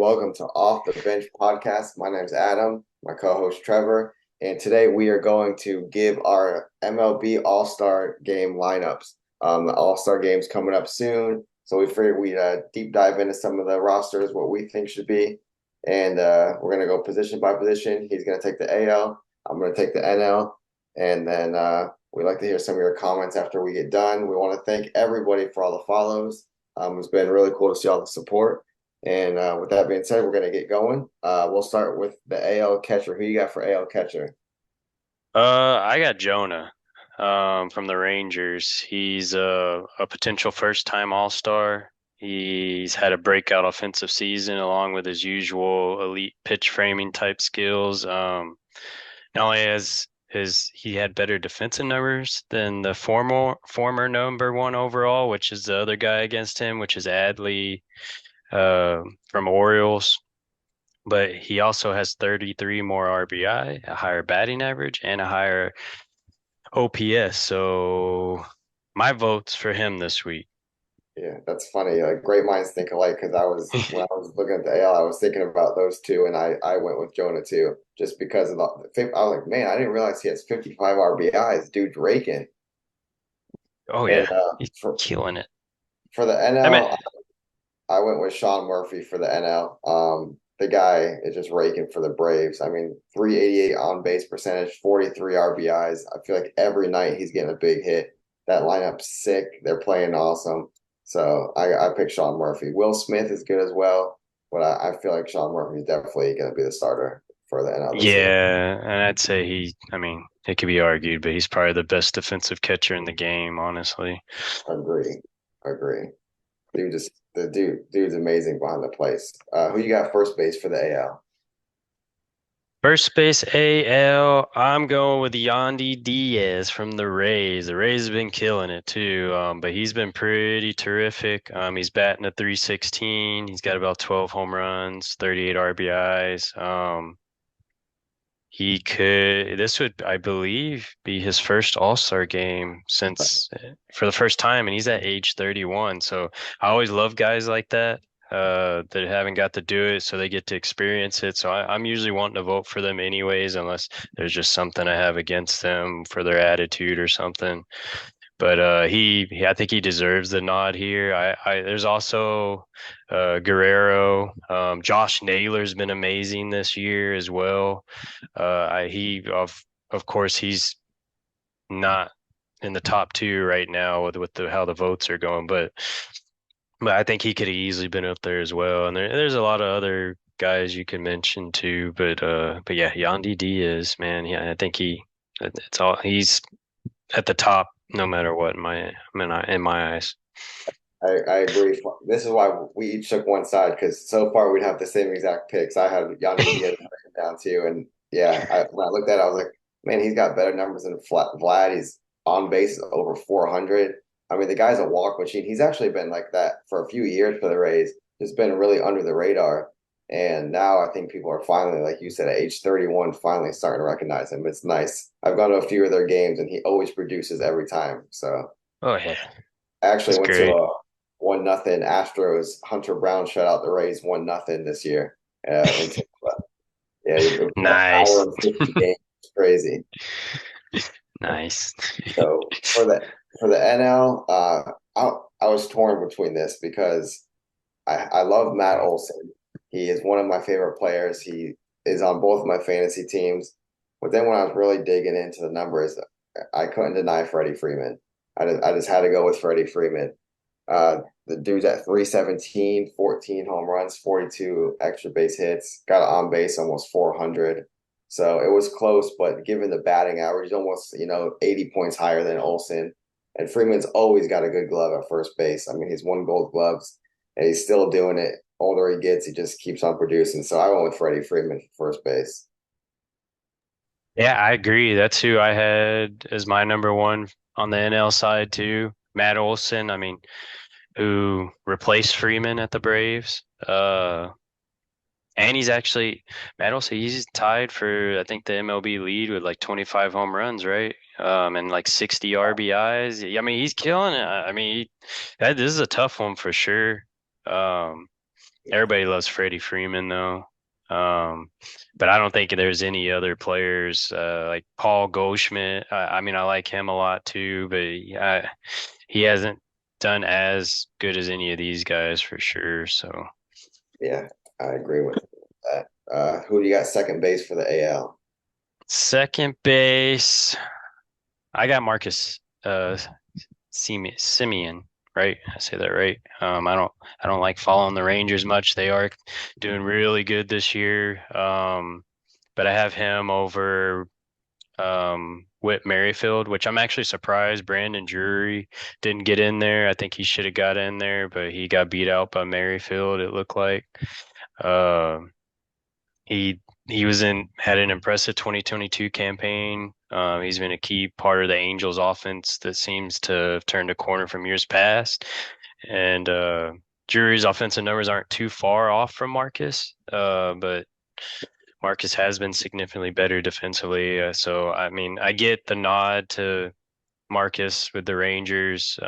welcome to Off the Bench podcast. My name's Adam, my co-host Trevor, and today we are going to give our MLB All Star Game lineups. The All Star Game's coming up soon, so we figured we'd deep dive into some of the rosters, what we think should be, and we're gonna go position by position. He's gonna take the AL, I'm gonna take the NL, and then we'd like to hear some of your comments after we get done. We want to thank everybody for all the follows. It's been really cool to see all the support. And with that being said, we're going to get going. We'll start with the AL catcher. Who you got for AL catcher? I got Jonah, from the Rangers. He's a potential first-time All-Star. He's had a breakout offensive season along with his usual elite pitch framing type skills. Not only has he had better defensive numbers than the former number one overall, which is the other guy against him, which is Adley, from Orioles. But he also has 33 more RBI, a higher batting average, and a higher OPS. So my vote's for him this week. Yeah, that's funny. Like great minds think alike. Because when I was looking at the AL, I was thinking about those two, and I went with Jonah too, just because of I was like, man, I didn't realize he has 55 RBIs. Dude's raking. Oh And yeah, he's killing it. for the I mean, NL, I went with Sean Murphy for the NL. The guy is just raking for the Braves. I mean, 388 on base percentage, 43 RBIs. I feel like every night he's getting a big hit. That lineup's sick. They're playing awesome. So I picked Sean Murphy. Will Smith is good as well, but I feel like Sean Murphy is definitely going to be the starter for the NL this year. yeah, and I'd say I mean, it could be argued, but he's probably the best defensive catcher in the game, honestly. Agree. Agree. Dude's amazing behind the place. Who you got first base for the AL? First base AL, I'm going with Yandy Diaz from the Rays. The Rays have been killing it too, but he's been pretty terrific. He's batting at 316. He's got about 12 home runs, 38 RBIs. This would, I believe, be his first All-Star game since for the first time, and he's at age 31. So I always love guys like that haven't got to do it, so they get to experience it. So I'm usually wanting to vote for them anyways, unless there's just something I have against them for their attitude or something. But I think he deserves the nod here. There's also Guerrero. Josh Naylor's been amazing this year as well. Of course he's not in the top two right now with how the votes are going, but I think he could have easily been up there as well. And there's a lot of other guys you can mention too, but yeah, Yandy Diaz, man, yeah, I think he's at the top no matter what in my eyes. I agree. This is why we each took one side because so far we'd have the same exact picks. I had Yanni Diaz written down too, and yeah, when I looked at it, I was like, man, he's got better numbers than Vlad. He's on base over 400. I mean, the guy's a walk machine. He's actually been like that for a few years for the Rays. Just been really under the radar, and now I think people are finally, like you said, at age 31, finally starting to recognize him. It's nice. I've gone to a few of their games, and he always produces every time. So. Oh yeah, I actually that's went to great. a 1-0 Astros. Hunter Brown shut out the Rays 1-0 this year. In Tampa. Yeah, it was an hour Nice. and 50 games. It's crazy. Nice. So for the NL, I was torn between this because I love Matt Olson. He is one of my favorite players. He is on both my fantasy teams. But then when I was really digging into the numbers, I couldn't deny Freddie Freeman. I just had to go with Freddie Freeman. The dude's at 317, 14 home runs, 42 extra base hits, got on base almost 400. So it was close, but given the batting average, almost 80 points higher than Olson. And Freeman's always got a good glove at first base. I mean, he's won Gold Gloves, and he's still doing it. Older he gets, he just keeps on producing. So I went with Freddie Freeman for first base. Yeah, I agree. That's who I had as my number one on the NL side too. Matt Olson, I mean, who replaced Freeman at the Braves. And he's actually Matt Olson, he's tied for I think the MLB lead with like 25 home runs, right? And like 60 RBIs. I mean, he's killing it. I mean, this is a tough one for sure. Um, Everybody loves Freddie Freeman though. Um, but I don't think there's any other players like Paul Goldschmidt. I mean, I like him a lot too, but he hasn't done as good as any of these guys for sure. So Yeah, I agree with that. Who do you got second base for the AL? second base, I got Marcus Simeon, right? I say that right. I don't like following the Rangers much. They are doing really good this year. But I have him over Whit Merrifield, which I'm actually surprised Brandon Drury didn't get in there. I think he should have got in there, but he got beat out by Merrifield, it looked like. Um he he had an impressive 2022 campaign. He's been a key part of the Angels offense that seems to have turned a corner from years past. And Drury's offensive numbers aren't too far off from Marcus, but Marcus has been significantly better defensively. So I mean, I get the nod to Marcus with the Rangers.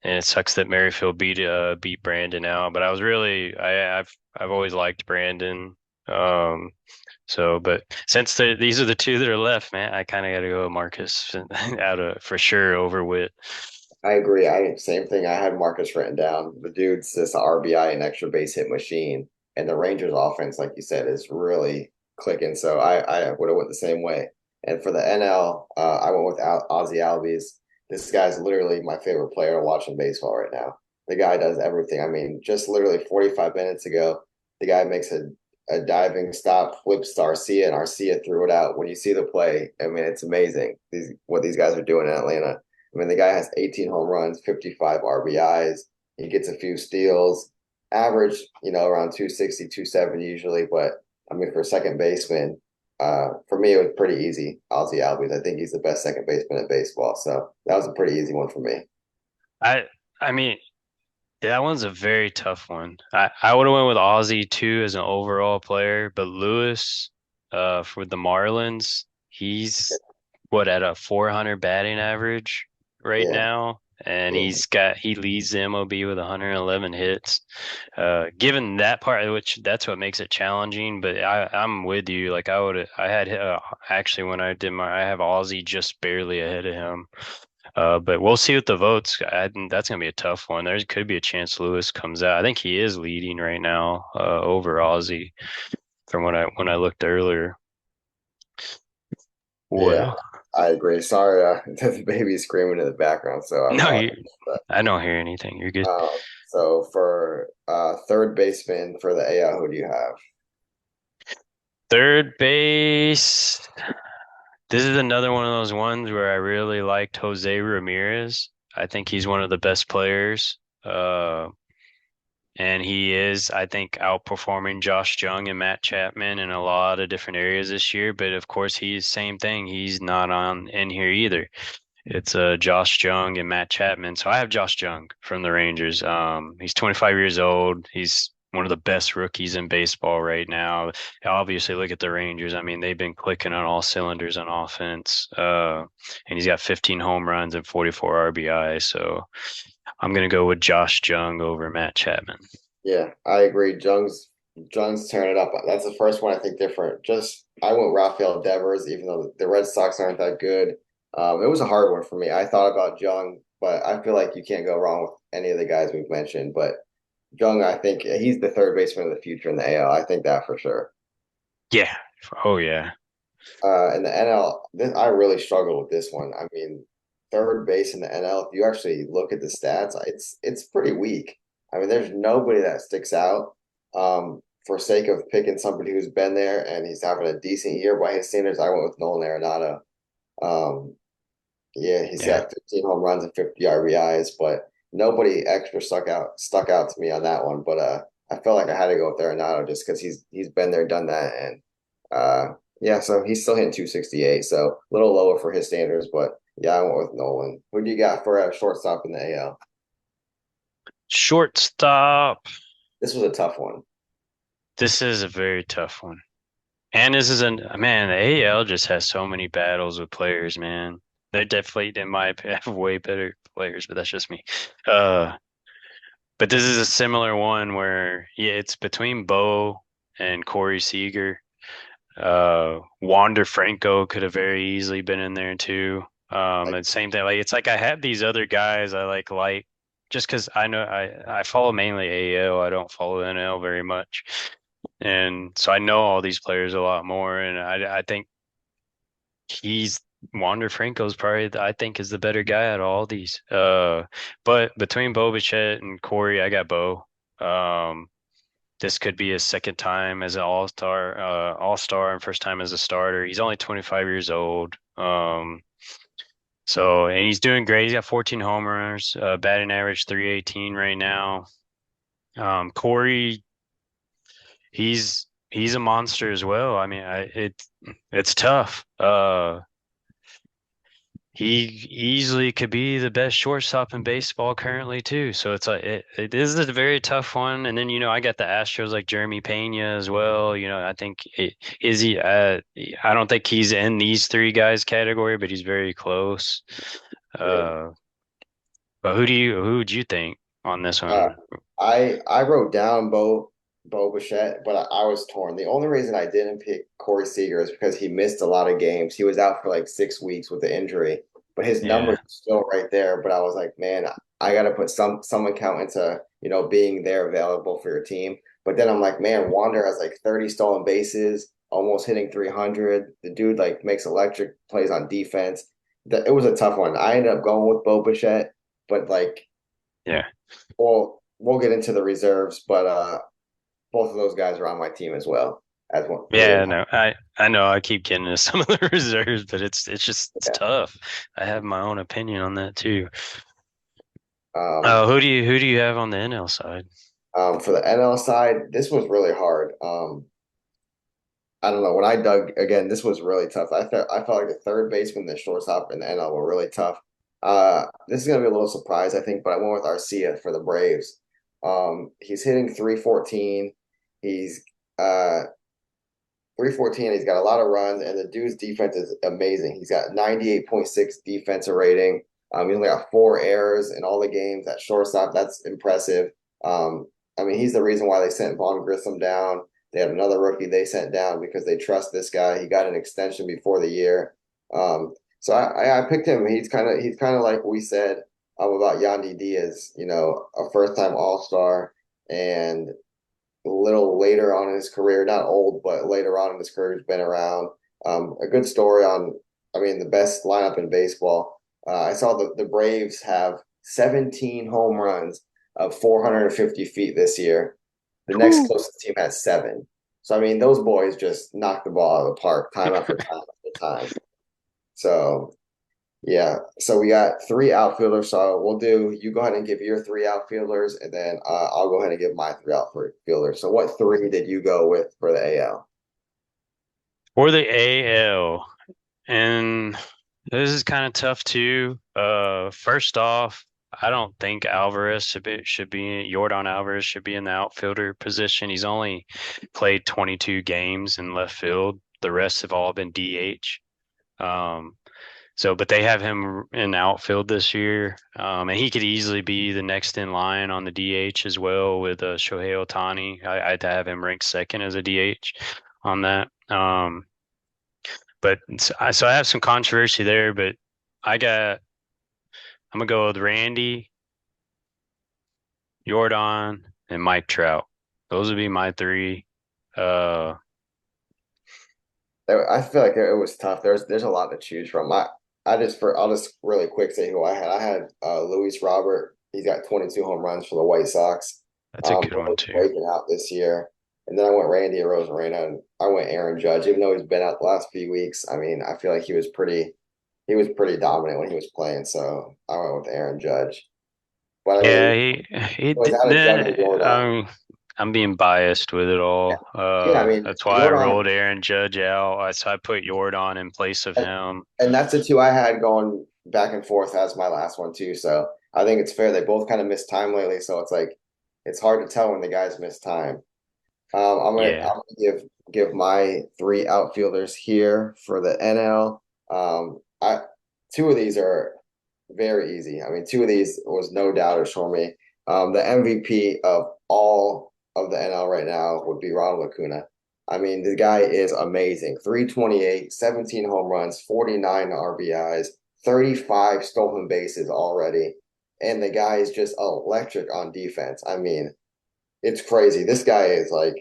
And it sucks that Merrifield beat Brandon out, but I've always liked Brandon. Um, but since these are the two that are left, man, I kind of got to go with Marcus out of for sure over Witt. I agree. I same thing. I had Marcus written down. The dude's this RBI and extra base hit machine, and the Rangers offense, like you said, is really clicking. So I would have went the same way. And for the NL, I went with Ozzy Albies. This guy's literally my favorite player to watch in baseball right now. The guy does everything. I mean, just literally 45 minutes ago, the guy makes a diving stop, flips to Arcia, and Arcia threw it out. When you see the play, I mean, it's amazing. What these guys are doing in Atlanta. I mean, the guy has 18 home runs, 55 RBIs. He gets a few steals, average, around 260, 270 usually. But I mean, for a second baseman, for me, it was pretty easy. Ozzy Albies. I think he's the best second baseman in baseball. So that was a pretty easy one for me. I I mean, that one's a very tough one. I would have went with Ozzy too as an overall player, but Lewis, for the Marlins, he's what at a 400 batting average right Yeah. now, and Yeah. he leads the MLB with 111 hits. Given that part, which that's what makes it challenging, but I'm with you. Like I had actually when I have Ozzy just barely ahead of him. But we'll see with the votes. Think that's gonna be a tough one. There could be a chance Lewis comes out. I think he is leading right now, over Ozzy from when I looked earlier. Yeah, Well, I agree. Sorry, the baby's screaming in the background, so I no, apologize. I don't hear anything. You're good. So for third baseman for the AL, who do you have? Third base. This is another one of those ones where I really liked Jose Ramirez. I think he's one of the best players. And he is, I think, outperforming Josh Jung and Matt Chapman in a lot of different areas this year. But of course, he's same thing. He's not on in here either. It's Josh Jung and Matt Chapman. So I have Josh Jung from the Rangers. He's 25 years old. He's one of the best rookies in baseball right now. Obviously, look at the Rangers. I mean, they've been clicking on all cylinders on offense. And he's got 15 home runs and 44 RBI. So I'm gonna go with Josh Jung over Matt Chapman. Yeah, I agree. Jung's tearing it up. That's the first one I think different. Just I went Rafael Devers, even though the Red Sox aren't that good. It was a hard one for me. I thought about Jung, but I feel like you can't go wrong with any of the guys we've mentioned. But Jung, I think he's the third baseman of the future in the AL. I think that for sure. Yeah. Oh yeah. In the NL, I really struggle with this one. I mean, third base in the NL, if you actually look at the stats, it's pretty weak. I mean, there's nobody that sticks out. For sake of picking somebody who's been there and he's having a decent year by his standards, I went with Nolan Arenado. Um, yeah, he's Yeah. got 15 home runs and 50 RBIs, but nobody extra stuck out to me on that one. But I felt like I had to go with Arenado just because he's been there, done that, and yeah, so he's still hitting 268, so a little lower for his standards, but yeah, I went with Nolan. Who do you got for a shortstop in the AL? Shortstop. This was a tough one. This is a very tough one. And this is man, the AL just has so many battles with players, man. They're definitely, in my opinion, have way better players, but that's just me. Uh, but this is a similar one where yeah, it's between Bo and Corey Seager. Wander Franco could have very easily been in there too. Like, And same thing. Like it's like I have these other guys I like just because I know I follow mainly AL. I don't follow NL very much, and so I know all these players a lot more. And I think he's Wander Franco's probably I think is the better guy out of all these. But between Bo Bichette and Corey, I got Bo. Um, this could be his second time as an all-star and first time as a starter. He's only 25 years old. So and he's doing great. He's got 14 homers, batting average 318 right now. Corey, he's a monster as well. I mean, it's tough. He easily could be the best shortstop in baseball currently too. So it's like it is a very tough one. And then I got the Astros like Jeremy Pena as well. I think is he? I don't think he's in these three guys category, but he's very close. yeah. Uh, but who would you think on this Uh, one? I wrote down Bo Bichette, but I was torn. The only reason I didn't pick Corey Seager is because he missed a lot of games. He was out for like 6 weeks with the injury, but his numbers Yeah, are still right there. But I was like, man, I got to put some account into being there available for your team. But then I'm like, man, Wander has like 30 stolen bases, almost hitting 300. The dude like makes electric plays on defense. It was a tough one. I ended up going with Bo Bichette, but like. yeah. We'll get into the reserves, but both of those guys are on my team as well as one three Yeah, and no, I know I keep getting into some of the reserves, but it's yeah. tough. I have my own opinion on that too. Um, Who do you have on the NL side? for the NL side, this was really hard. I don't know. When I dug again, this was really tough. I felt like the third baseman, the shortstop, and the NL were really tough. This is gonna be a little surprise, I think, but I went with Arcia for the Braves. He's hitting 314. He's 314. He's got a lot of runs, and the dude's defense is amazing. He's got 98.6 defensive rating. He's only got 4 errors in all the games at shortstop. That's impressive. I mean, he's the reason why they sent Vaughn Grissom down. They had another rookie they sent down because they trust this guy. He got an extension before the year. So I picked him. He's kind of like we said about Yandy Diaz, a first time All Star and a little later on in his career, not old, but later on in his career, he's been around. A good story on, I mean, the best lineup in baseball. I saw the Braves have 17 home runs of 450 feet this year. The next Whew. closest team has 7. So, I mean, those boys just knock the ball out of the park time after time after time. So, yeah, so we got 3 outfielders. So you go ahead and give your 3 outfielders, and then I'll go ahead and give my 3 outfielders. So what three did you go with for the AL? For the AL, and this is kind of tough too. First off, I don't think Alvarez should be Yordan Alvarez should be in the outfielder position. He's only played 22 games in left field. The rest have all been DH. Um, but they have him in outfield this year, and he could easily be the next in line on the DH as well with Shohei Ohtani. I'd have him ranked second as a DH on that. But I have some controversy there, but I'm gonna go with Randy, Yordan, and Mike Trout. Those would be my three. Uh, I feel like it was tough. There's a lot to choose from. I'll just really quick say who I had. I had Luis Robert. He's got 22 home runs for the White Sox. that's a good one Really too. breaking out this year. And then I went Randy Rosarena, and I went Aaron Judge. Even though he's been out the last few weeks, I mean, I feel like he was pretty dominant when he was playing. So I went with Aaron Judge. But I mean, Yeah, it he was did. out of Judge and Jordan. I'm being biased with it Yeah, all. yeah. I mean, That's why I Jordan, rolled Aaron Judge out. So I put Yordan in place of and, him. and that's the two I had going back and forth as my last one too. So I think it's fair. They both kind of missed time lately, so it's like it's hard to tell when the guys miss time. Yeah. I'm gonna give my 3 outfielders here for the NL. I Two of these are very easy. I mean, two of these was no doubters for me. The MVP of all of the NL right now would be Ronald Acuna. I mean, the guy is amazing. 328, 17 home runs, 49 RBIs, 35 stolen bases already. And the guy is just electric on defense. I mean, it's crazy. This guy is like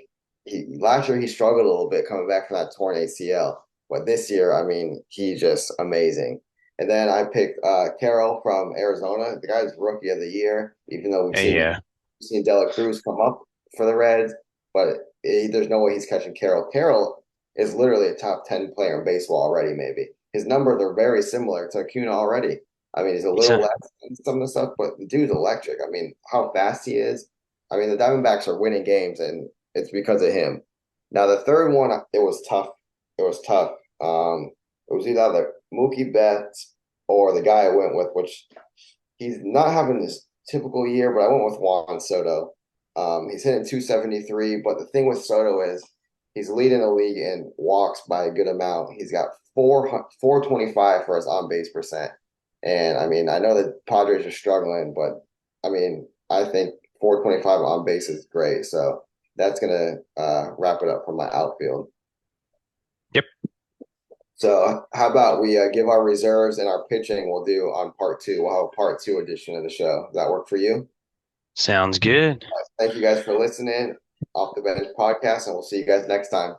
he last year he struggled a little bit coming back from that torn ACL, but this year, I mean, he's just amazing. And then I picked Carroll from Arizona. The guy's rookie of the year, even though Yeah. we've seen Dela Cruz come up for the Reds, but there's no way he's catching Carroll. Carroll is literally a top 10 player in baseball already, maybe. His numbers are very similar to Acuna already. I mean, he's a He's little a, less than some of the stuff, but the dude's electric. I mean, how fast he is. I mean, the Diamondbacks are winning games, and it's because of him. Now, the third one, it was tough. It was tough. It was either Mookie Betts or the guy I went with, which he's not having this typical year, but I went with Juan Soto. He's hitting 273, but the thing with Soto is he's leading the league in walks by a good amount. He's got 425 for his on base percent. And I mean, I know that Padres are struggling, but I mean, I think 425 on base is great. So that's gonna wrap it up for my outfield. yep. So how about we give our reserves and our pitching? We'll do on part two. We'll have a part two edition of the show. Does that work for you? Sounds good. Thank you guys for listening. Off the Bench podcast, and we'll see you guys next time.